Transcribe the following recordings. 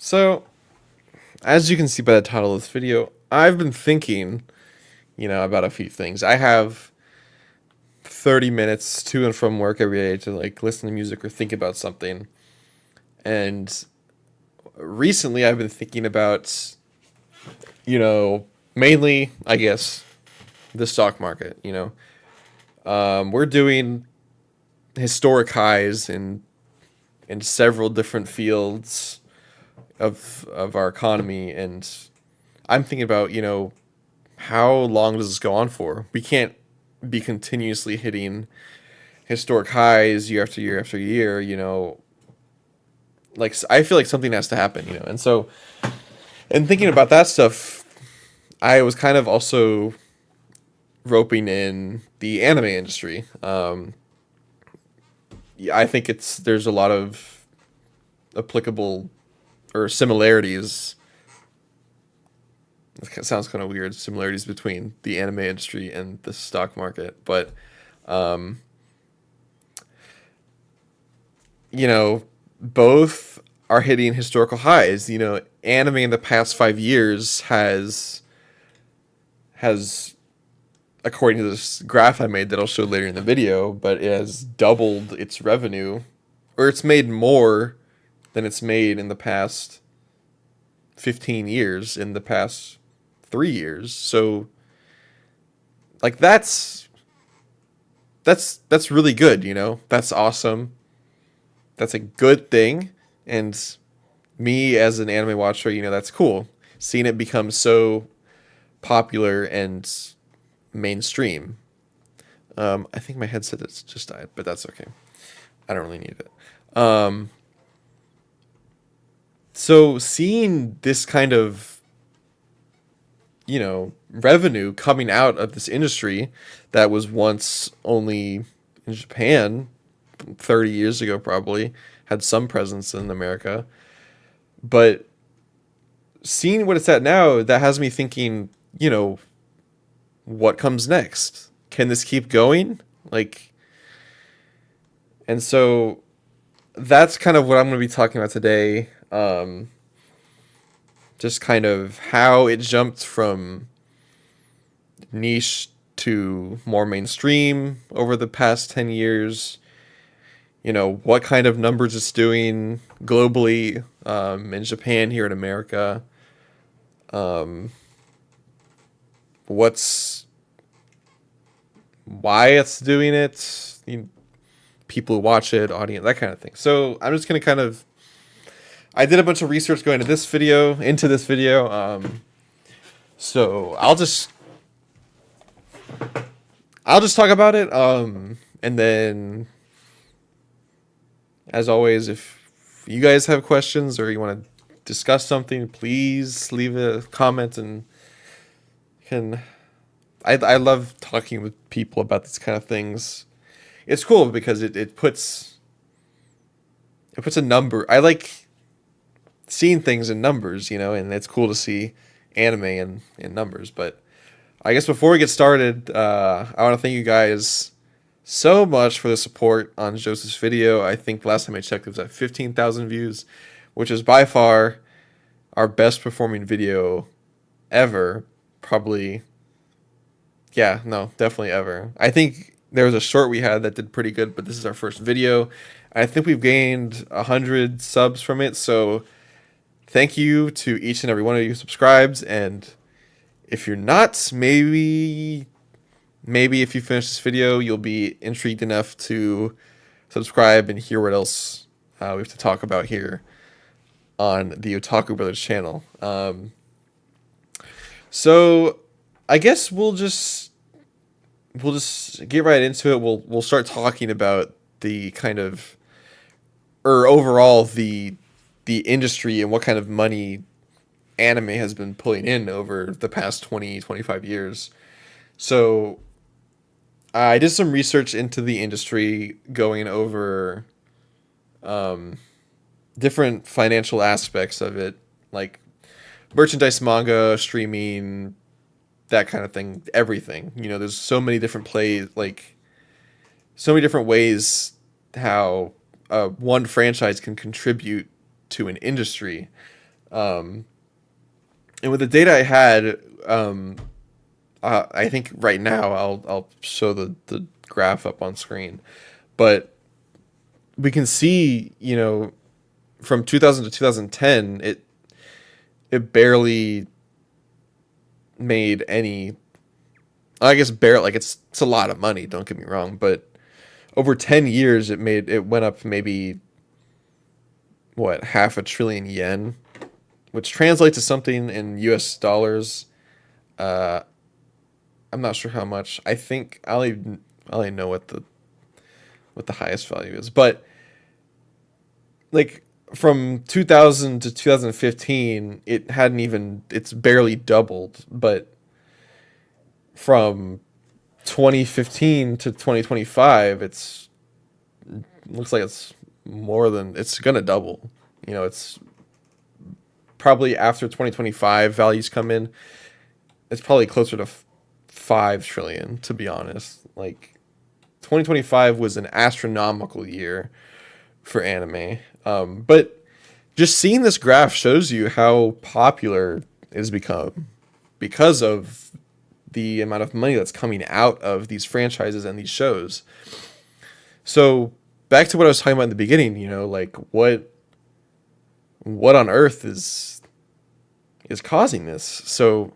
So, as you can see by the title of this video, I've been thinking, about a few things. I have 30 minutes to and from work every day to listen to music or think about something. And recently I've been thinking about, mainly, I guess, the stock market. We're doing historic highs in several different fields of our economy, and I'm thinking about, how long does this go on for? We can't be continuously hitting historic highs year after year after year. I feel like something has to happen. And so, and thinking about that stuff, I was kind of also roping in the anime industry. Yeah, I think there's a lot of applicable or similarities. It sounds kind of weird, similarities between the anime industry and the stock market, but um, you know, both are hitting historical highs. Anime in the past 5 years has according to this graph I made that I'll show later in the video, but it has doubled its revenue, or it's made more than it's made in the past 15 years, in the past 3 years. So, like that's really good. That's awesome. That's a good thing, and me as an anime watcher, that's cool. Seeing it become so popular and mainstream. I think my headset has just died, but that's okay. I don't really need it. So seeing this kind of, revenue coming out of this industry that was once only in Japan 30 years ago, probably had some presence in America, but seeing what it's at now, that has me thinking, what comes next? Can this keep going? And so that's kind of what I'm going to be talking about today. Just kind of how it jumped from niche to more mainstream over the past 10 years. What kind of numbers it's doing globally, in Japan, here in America. What's why it's doing it, people who watch it, audience, that kind of thing. So I'm just gonna I did a bunch of research going into this video. So I'll just talk about it. And then, as always, if you guys have questions or you want to discuss something, please leave a comment and can. I love talking with people about these kind of things. It's cool because it puts a number. I like seeing things in numbers, and it's cool to see anime in numbers. But I guess before we get started, I want to thank you guys so much for the support on Joseph's video. I think last time I checked, it was at 15,000 views, which is by far our best performing video ever. Probably, yeah, no, definitely ever. I think there was a short we had that did pretty good, but this is our first video. I think we've gained 100 subs from it, so thank you to each and every one of you who subscribes. And if you're not, maybe if you finish this video, you'll be intrigued enough to subscribe and hear what else we have to talk about here on the Otaku Brothers channel. So I guess we'll just get right into it. We'll start talking about the kind of, or overall the industry and what kind of money anime has been pulling in over the past 20-25 years. So I did some research into the industry, going over different financial aspects of it, like merchandise, manga, streaming, that kind of thing, everything. There's so many different so many different ways how one franchise can contribute to an industry. And with the data I had, I think right now I'll show the graph up on screen, but we can see, from 2000 to 2010, it barely made any. I guess barely, like it's a lot of money. Don't get me wrong, but over 10 years, it went up maybe what, half a trillion yen, which translates to something in U.S. dollars. Uh, I'm not sure how much. I think I only know what the highest value is, but like from 2000 to 2015, it's barely doubled, but from 2015 to 2025, looks like it's gonna double. It's probably after 2025 values come in, it's probably closer to 5 trillion, to be honest. Like 2025 was an astronomical year for anime. But just seeing this graph shows you how popular it has become because of the amount of money that's coming out of these franchises and these shows. So back to what I was talking about in the beginning, like what on earth is causing this? So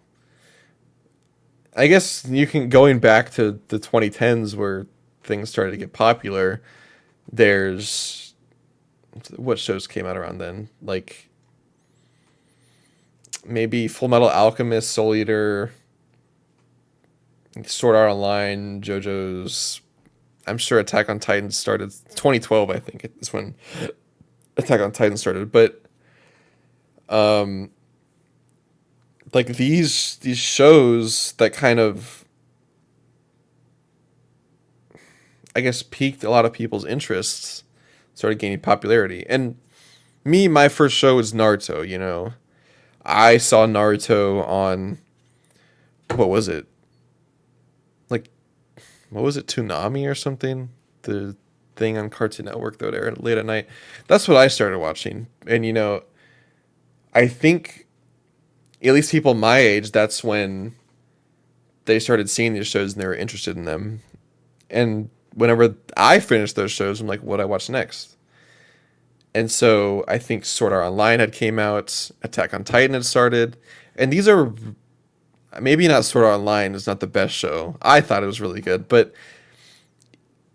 I guess you can, going back to the 2010s where things started to get popular. There's what shows came out around then? Like maybe Full Metal Alchemist, Soul Eater, Sword Art Online, JoJo's. I'm sure Attack on Titan started 2012. I think is when Attack on Titan started. But um, like these shows that kind of, I guess, piqued a lot of people's interests, started gaining popularity. And my first show was Naruto. I saw Naruto on, what was it? Like, what was it, Toonami or something? The thing on Cartoon Network that would air late at night. That's what I started watching. And I think at least people my age, that's when they started seeing these shows and they were interested in them. And whenever I finished those shows, I'm like, what do I watch next? And so I think Sword Art Online had came out, Attack on Titan had started, and these are, maybe not Sword Art Online is not the best show. I thought it was really good, but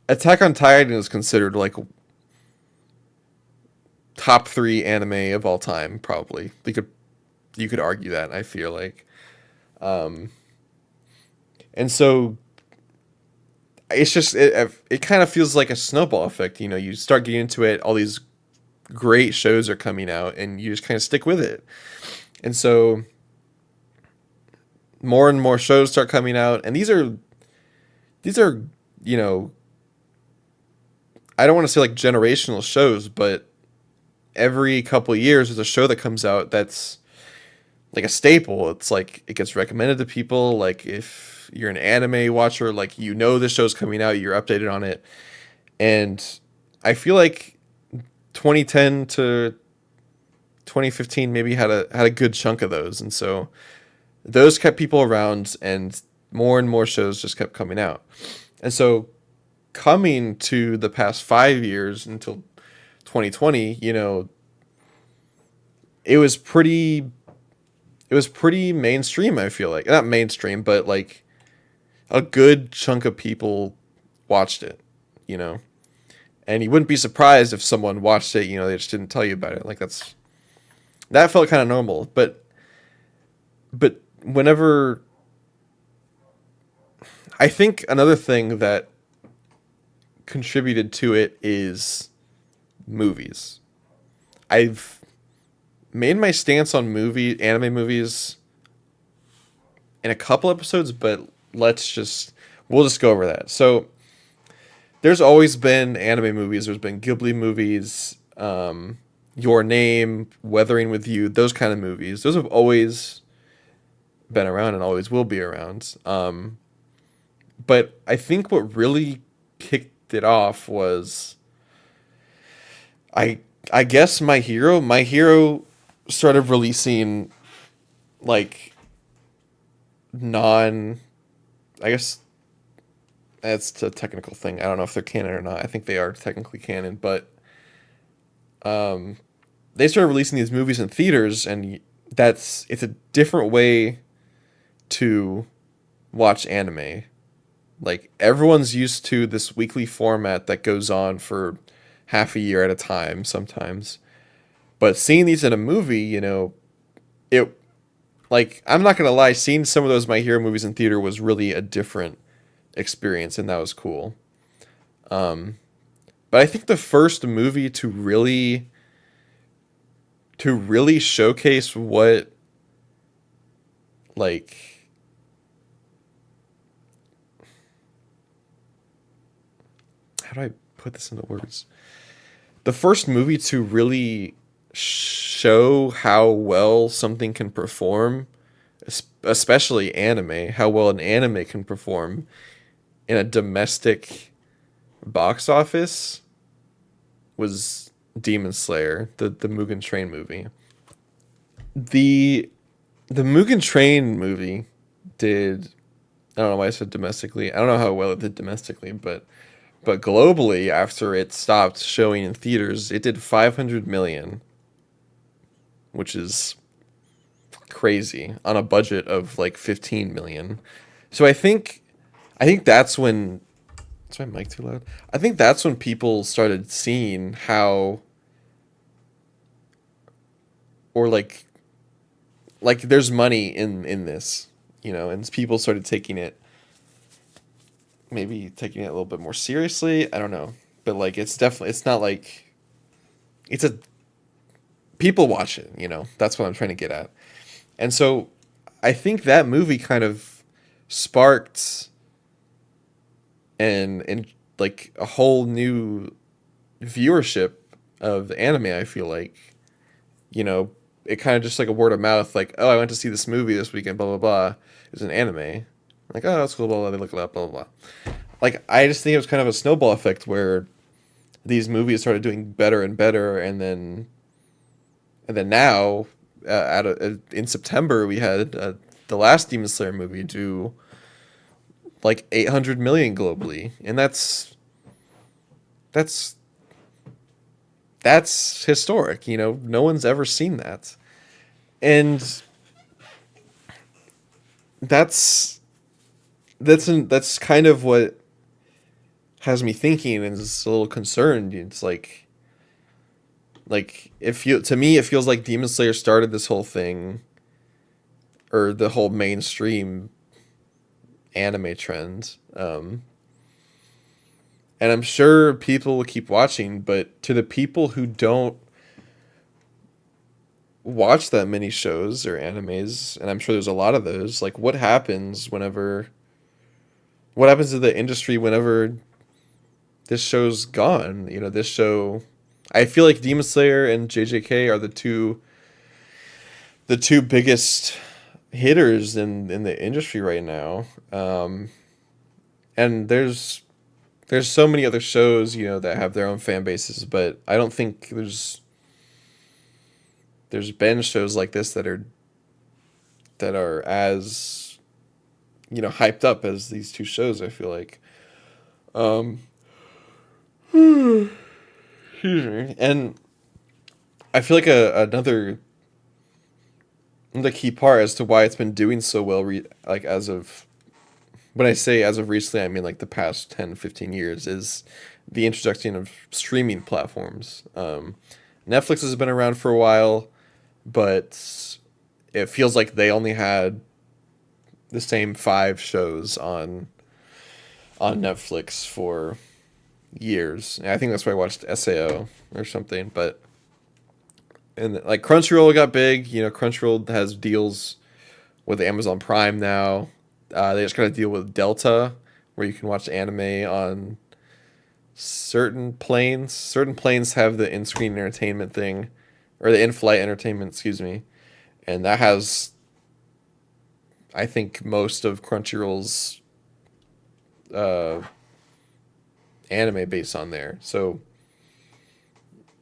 Attack on Titan is considered like top 3 anime of all time, probably. You could argue that, I feel like. And so it's just it kind of feels like a snowball effect. You start getting into it, all these great shows are coming out, and you just kind of stick with it. And so more and more shows start coming out, and these are I don't want to say like generational shows, but every couple of years there's a show that comes out that's like a staple. It's like it gets recommended to people. Like if you're an anime watcher, like this show's coming out, you're updated on it. And I feel like 2010 to 2015 maybe had a good chunk of those, and so those kept people around, and more shows just kept coming out. And so coming to the past 5 years until 2020, it was pretty mainstream. I feel like, not mainstream, but like a good chunk of people watched it, you know. And you wouldn't be surprised if someone watched it, they just didn't tell you about it. Like that felt kind of normal. But whenever, I think another thing that contributed to it is movies. I've made my stance on anime movies in a couple episodes, but we'll just go over that. So there's always been anime movies. There's been Ghibli movies, Your Name, Weathering with You, those kind of movies. Those have always been around and always will be around. But I think what really kicked it off was, I guess, My Hero. My Hero started releasing like non, I guess that's a technical thing. I don't know if they're canon or not. I think they are technically canon, but um, they started releasing these movies in theaters, and it's a different way to watch anime. Like everyone's used to this weekly format that goes on for half a year at a time sometimes. But seeing these in a movie, it like I'm not gonna lie, seeing some of those My Hero movies in theater was really a different experience, and that was cool. Um, but I think the first movie to really showcase what like how do I put this into words? The first movie to really show how well something can perform, especially anime, how well an anime can perform in a domestic box office was Demon Slayer, the Mugen Train movie. The the Mugen Train movie did, I don't know why I said domestically. I don't know how well it did domestically, but globally after it stopped showing in theaters, it did 500 million, which is crazy on a budget of like 15 million. So I think that's when, is my mic too loud? I think that's when people started seeing how, or like there's money in this, and people started taking it a little bit more seriously. I don't know, but like it's not like it's a people watch it. That's what I'm trying to get at. And so I think that movie kind of sparked and like a whole new viewership of anime. I feel like you know it kind of just like a word of mouth. Like, oh, I went to see this movie this weekend. Blah blah blah. It was an anime. Like, oh, that's cool. Blah blah. They look it up. Blah blah blah. Like, I just think it was kind of a snowball effect where these movies started doing better and better, and then now, in September we had the last Demon Slayer movie do like 800 million globally, and that's that's historic. No one's ever seen that, and that's that's kind of what has me thinking and is a little concerned. It's like if you to me it feels like Demon Slayer started this whole thing, or the whole mainstream anime trend. And I'm sure people will keep watching, but to the people who don't watch that many shows or animes, and I'm sure there's a lot of those, like what happens to the industry whenever this show's gone? This show, I feel like Demon Slayer and JJK are the two biggest hitters in the industry right now. And there's so many other shows, that have their own fan bases, but I don't think there's been shows like this that are as hyped up as these two shows. I feel like, um, excuse me, and I feel like another key part as to why it's been doing so well. Like as of when I say as of recently, I mean like the past 10, 15 years, is the introduction of streaming platforms. Netflix has been around for a while, but it feels like they only had the same five shows on Netflix for years. And I think that's why I watched SAO or something. But and like Crunchyroll got big. Crunchyroll has deals with Amazon Prime now. They just got a deal with Delta, where you can watch anime on certain planes. Certain planes have the in-screen entertainment thing, or the in-flight entertainment, excuse me, and that has, I think, most of Crunchyroll's uh, anime based on there. So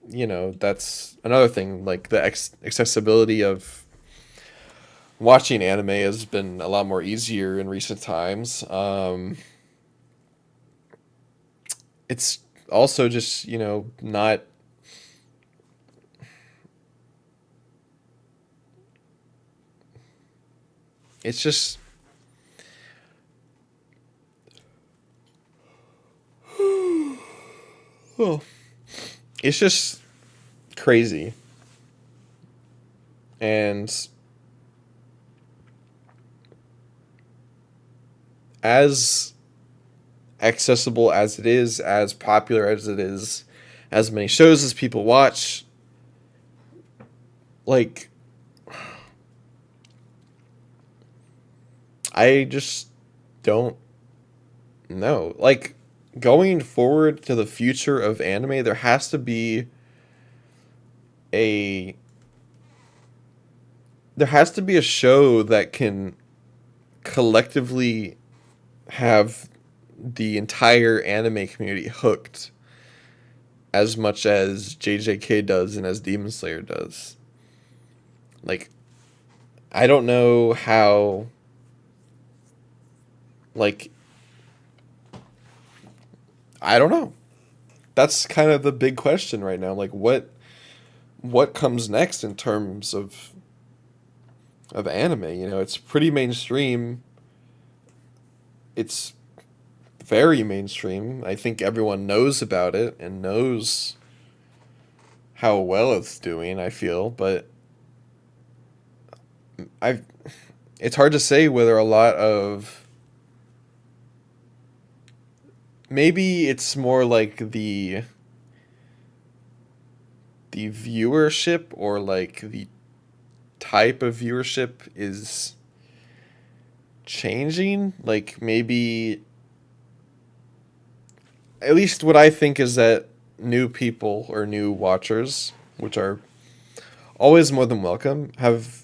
that's another thing. Like the accessibility of watching anime has been a lot more easier in recent times. It's also just, not. It's just. Oh, it's just crazy. And as accessible as it is, as popular as it is, as many shows as people watch, like, I just don't know. Like, going forward to the future of anime, there has to be a a show that can collectively have the entire anime community hooked as much as JJK does and as Demon Slayer does. Like, I don't know how, like, I don't know. That's kind of the big question right now. Like, what comes next in terms of anime? It's pretty mainstream. It's very mainstream. I think everyone knows about it and knows how well it's doing, I feel, but I it's hard to say whether a lot of maybe it's more like the viewership or like the type of viewership is changing. Like maybe at least what I think is that new people or new watchers, which are always more than welcome, have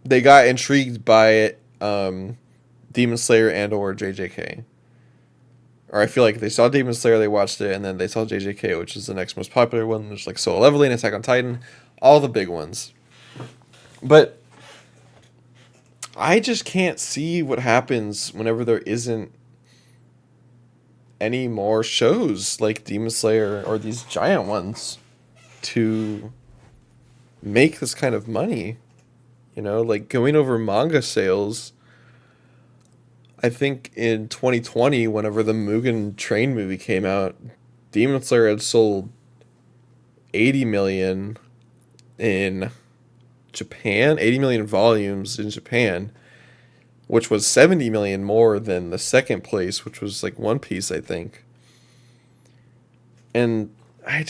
they got intrigued by Demon Slayer and or JJK. Or I feel like they saw Demon Slayer, they watched it, and then they saw JJK, which is the next most popular one. There's like Solo Leveling, Attack on Titan, all the big ones. But I just can't see what happens whenever there isn't any more shows like Demon Slayer or these giant ones to make this kind of money. Like going over manga sales. I think in 2020, whenever the Mugen Train movie came out, Demon Slayer had sold 80 million in Japan, 80 million volumes in Japan, which was 70 million more than the second place, which was like One Piece, I think. And I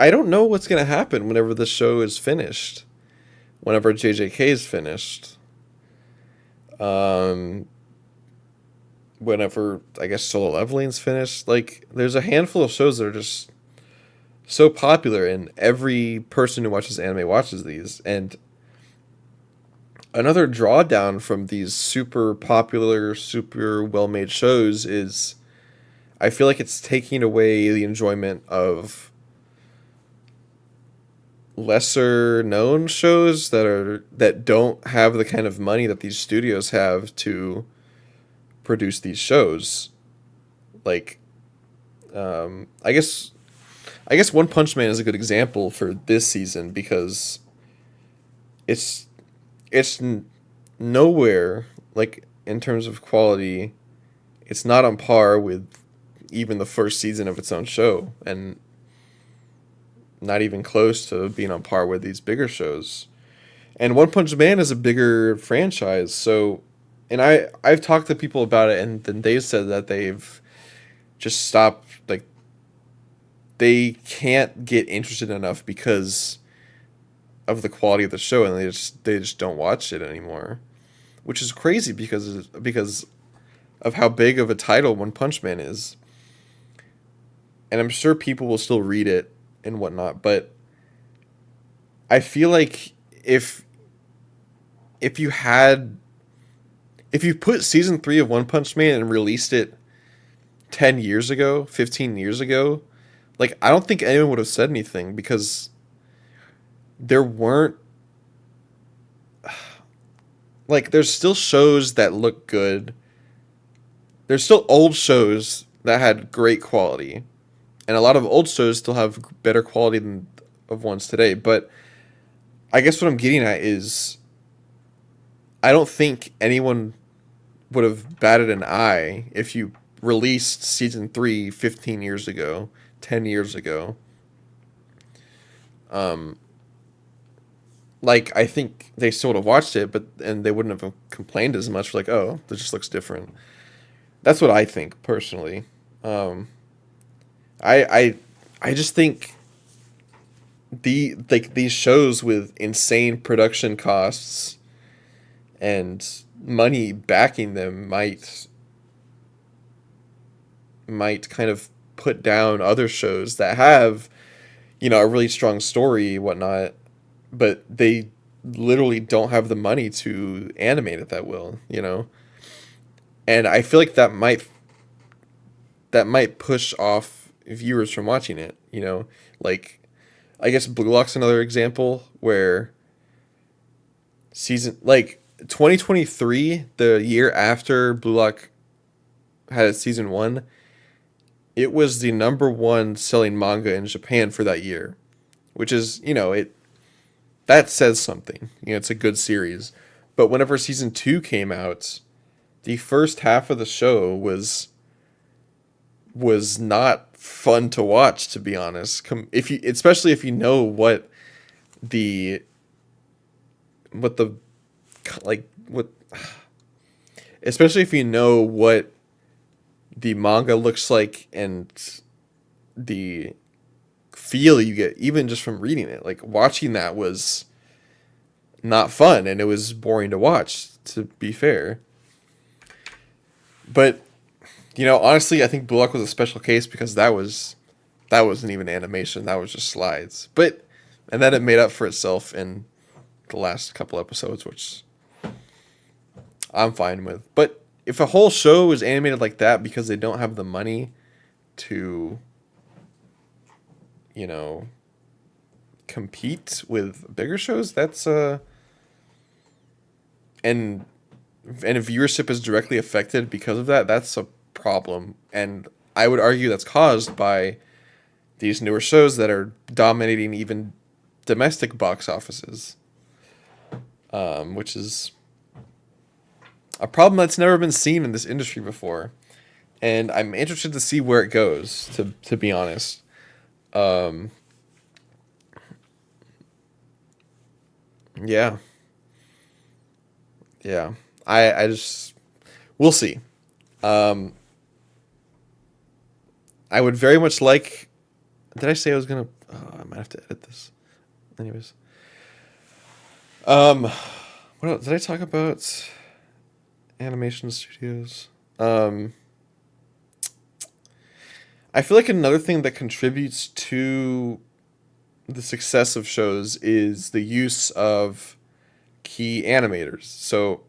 don't know what's going to happen whenever the show is finished, whenever JJK is finished. Um, Whenever I guess Solo Leveling's finished, like there's a handful of shows that are just so popular, and every person who watches anime watches these. And another drawdown from these super popular, super well made shows is I feel like it's taking away the enjoyment of lesser known shows that don't have the kind of money that these studios have to produce these shows. Like, I guess One Punch Man is a good example for this season because it's it's nowhere like in terms of quality. It's not on par with even the first season of its own show, and not even close to being on par with these bigger shows. And One Punch Man is a bigger franchise, so and I've talked to people about it, and then they've said that they've just stopped, like they can't get interested enough because of the quality of the show, and they just don't watch it anymore, which is crazy because of how big of a title One Punch Man is. And I'm sure people will still read it and whatnot, but I feel like if you had if you put season 3 of One Punch Man and released it 10 years ago, 15 years ago, like I don't think anyone would have said anything because there weren't like there's still shows that look good. There's still old shows that had great quality, and a lot of old shows still have better quality than of ones today. But I guess what I'm getting at is I don't think anyone would have batted an eye if you released season 3 15 years ago, 10 years ago. Um, like I think they still would have watched it, but and they wouldn't have complained as much. Like, oh, this just looks different. That's what I think personally. Um, I I I just think these shows with insane production costs and money backing them might kind of put down other shows that have a really strong story whatnot, but they literally don't have the money to animate it that well. And I feel like that might push off viewers from watching it. Like I guess Blue Lock's another example where season like 2023, the year after Blue Lock had its season 1, it was the number one selling manga in Japan for that year, which is, it that says something. It's a good series. But whenever season 2 came out, the first half of the show was not fun to watch, to be honest. If you especially if you know the what the like what especially if you know what the manga looks like and the feel you get even just from reading it. Like watching that was not fun and it was boring to watch, to be fair. But honestly, I think Blue Lock was a special case because that wasn't even animation. That was just slides. And then it made up for itself in the last couple episodes, which I'm fine with. But if a whole show is animated like that because they don't have the money to, you know, compete with bigger shows, that's and and if viewership is directly affected because of that, that's a problem. And I would argue that's caused by these newer shows that are dominating even domestic box offices, which is a problem that's never been seen in this industry before. And I'm interested to see where it goes, to be honest. Um, yeah, yeah. I just, we'll see. Um, I would very much like. Did I say I was gonna? Oh, I might have to edit this. Anyways, um, what else? Did I talk about animation studios? Um, I feel like another thing that contributes to the success of shows is the use of key animators. So,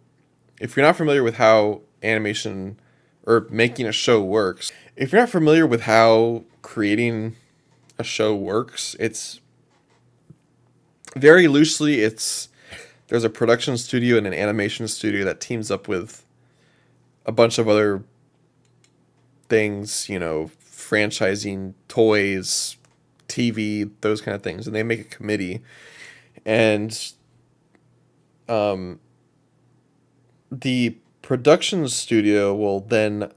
if you're not familiar with how animation or making a show works, if you're not familiar with how creating a show works, it's very loosely it's there's a production studio and an animation studio that teams up with a bunch of other things, franchising, toys, TV, those kind of things, and they make a committee. And um, the production studio will then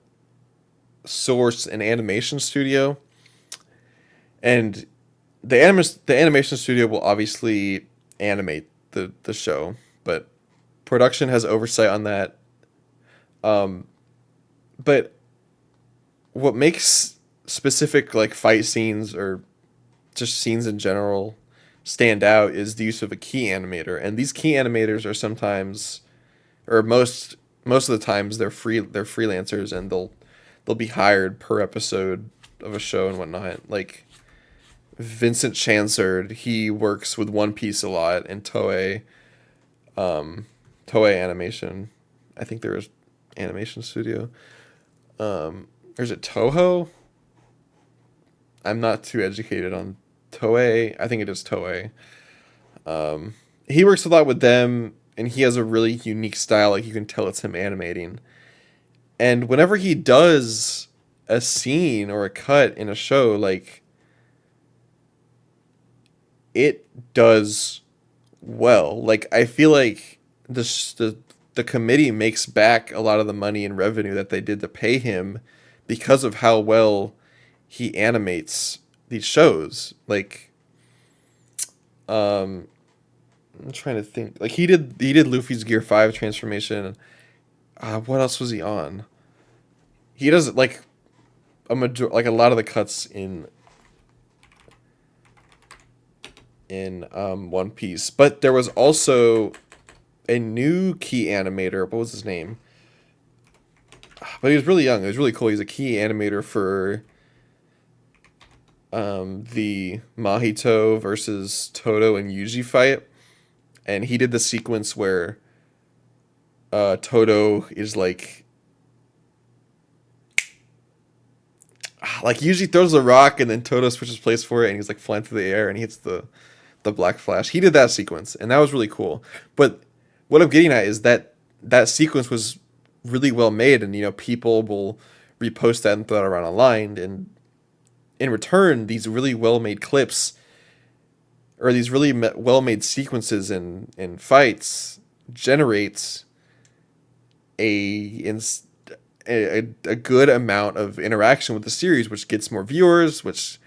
source an animation studio, and the animation studio will obviously animate the show, but production has oversight on that. Um, but what makes specific like fight scenes or just scenes in general stand out is the use of a key animator, and these key animators are sometimes, or most of the times, they're freelancers, and they'll be hired per episode of a show and whatnot. Like Vincent Chansard, he works with One Piece a lot and Toei Animation. I think there is animation studio. There's a Toho. I'm not too educated on Toei. I think it is Toei. He works a lot with them, and he has a really unique style. Like you can tell it's him animating. And whenever he does a scene or a cut in a show, like it does well. Like I feel like the committee makes back a lot of the money and revenue that they did to pay him because of how well he animates these shows. Like um I'm trying to think. Like he did Luffy's Gear 5 transformation. What else was he on? He does like like a lot of the cuts in One Piece. But there was also a new key animator. What was his name? But he was really young. It was really cool. He's a key animator for the Mahito versus Toto and Yuji fight, and he did the sequence where Toto is like Yuji throws a rock and then Toto switches place for it and he's like flying through the air and he hits the black flash. He did that sequence and that was really cool. But what I'm getting at is that that sequence was really well made, and people will repost that and throw it around online, and in return these really well made clips or these really well made sequences in fights generates a a good amount of interaction with the series, which gets more viewers, which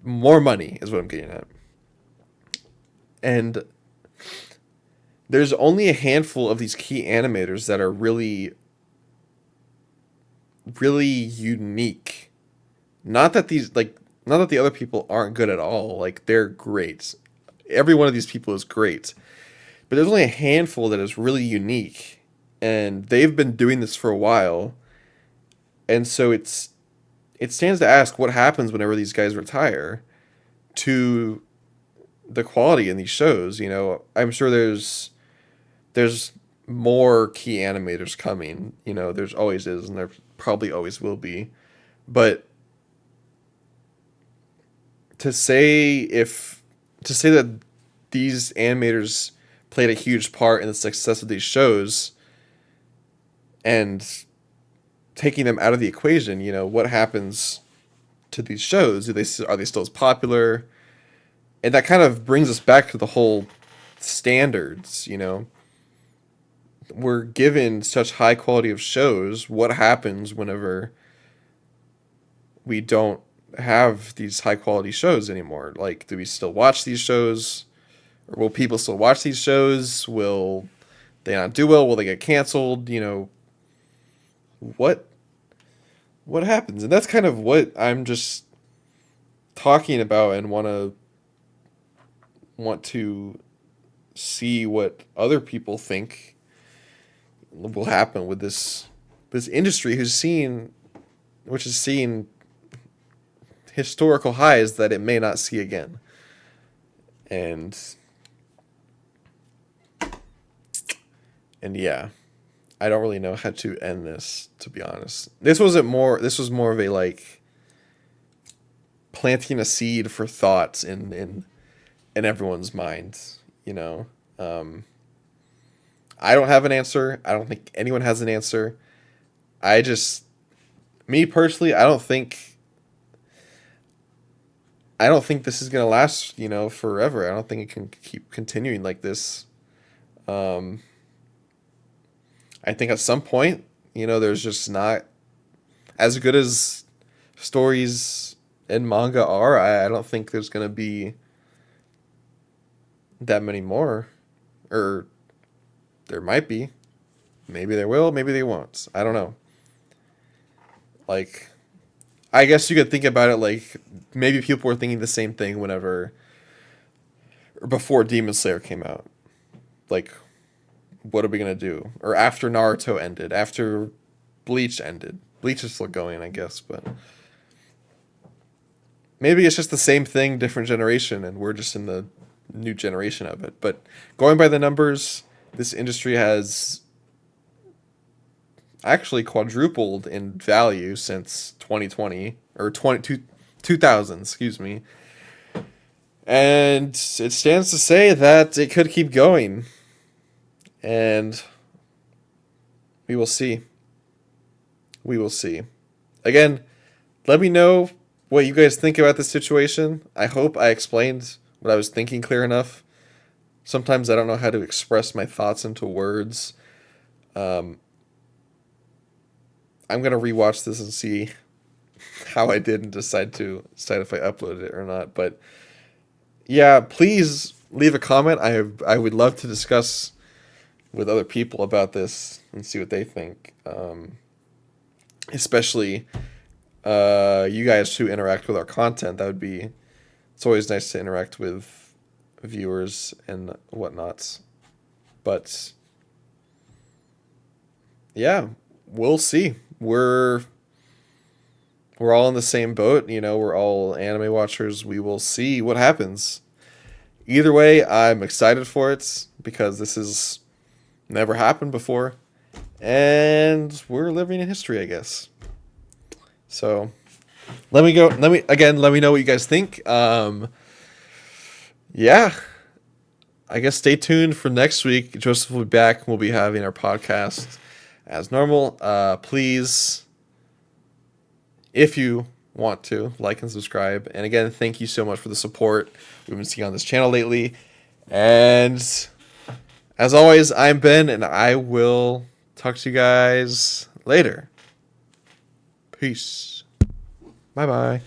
more money is what I'm getting at. And there's only a handful of these key animators that are really really unique. Not that the other people aren't good at all. Like they're great. Every one of these people is great. But there's only a handful that is really unique, and they've been doing this for a while. And so it stands to ask what happens whenever these guys retire to the quality in these shows. I'm sure there's more key animators coming. There's always is, and there probably always will be. But to say that these animators played a huge part in the success of these shows and taking them out of the equation, what happens to these shows? Are they still as popular? And that kind of brings us back to the whole standards. We're given such high quality of shows. What happens whenever we don't have these high quality shows anymore? Like, do we still watch these shows? Or will people still watch these shows? Will they not do well? Will they get canceled? What what happens? And that's kind of what I'm just talking about, and want to see what other people think will happen with this industry which is seeing historical highs that it may not see again. And yeah, I don't really know how to end this, to be honest. This was more of a like planting a seed for thoughts in everyone's minds, I don't have an answer. I don't think anyone has an answer. I just Me personally, I don't think this is gonna last, forever. I don't think it can keep continuing like this. Um, I think at some point, there's just not as good as stories and manga are. I don't think there's gonna be that many more, or there might be. Maybe there will. Maybe they won't. I don't know. Like, I guess you could think about it like maybe people were thinking the same thing whenever or before Demon Slayer came out. Like, what are we gonna do? Or after Naruto ended, after Bleach ended. Bleach is still going, I guess, but maybe it's just the same thing, different generation, and we're just in the new generation of it. But going by the numbers, this industry has, actually quadrupled in value since 2020 or 2000, excuse me. And it stands to say that it could keep going. And we will see. We will see. Again, let me know what you guys think about this situation. I hope I explained what I was thinking clear enough. Sometimes I don't know how to express my thoughts into words. I'm going to rewatch this and see how I did and decide if I uploaded it or not. But yeah, please leave a comment. I would love to discuss with other people about this and see what they think. Especially you guys who interact with our content. It's always nice to interact with viewers and whatnots. But yeah, we'll see. We're all in the same boat, we're all anime watchers. We will see what happens. Either way, I'm excited for it because this has never happened before. And we're living in history, I guess. So let me know what you guys think. Yeah. I guess stay tuned for next week. Joseph will be back and we'll be having our podcast as normal. Please, if you want to, like and subscribe. And again, thank you so much for the support we've been seeing on this channel lately. And as always, I'm Ben, and I will talk to you guys later. Peace. Bye-bye.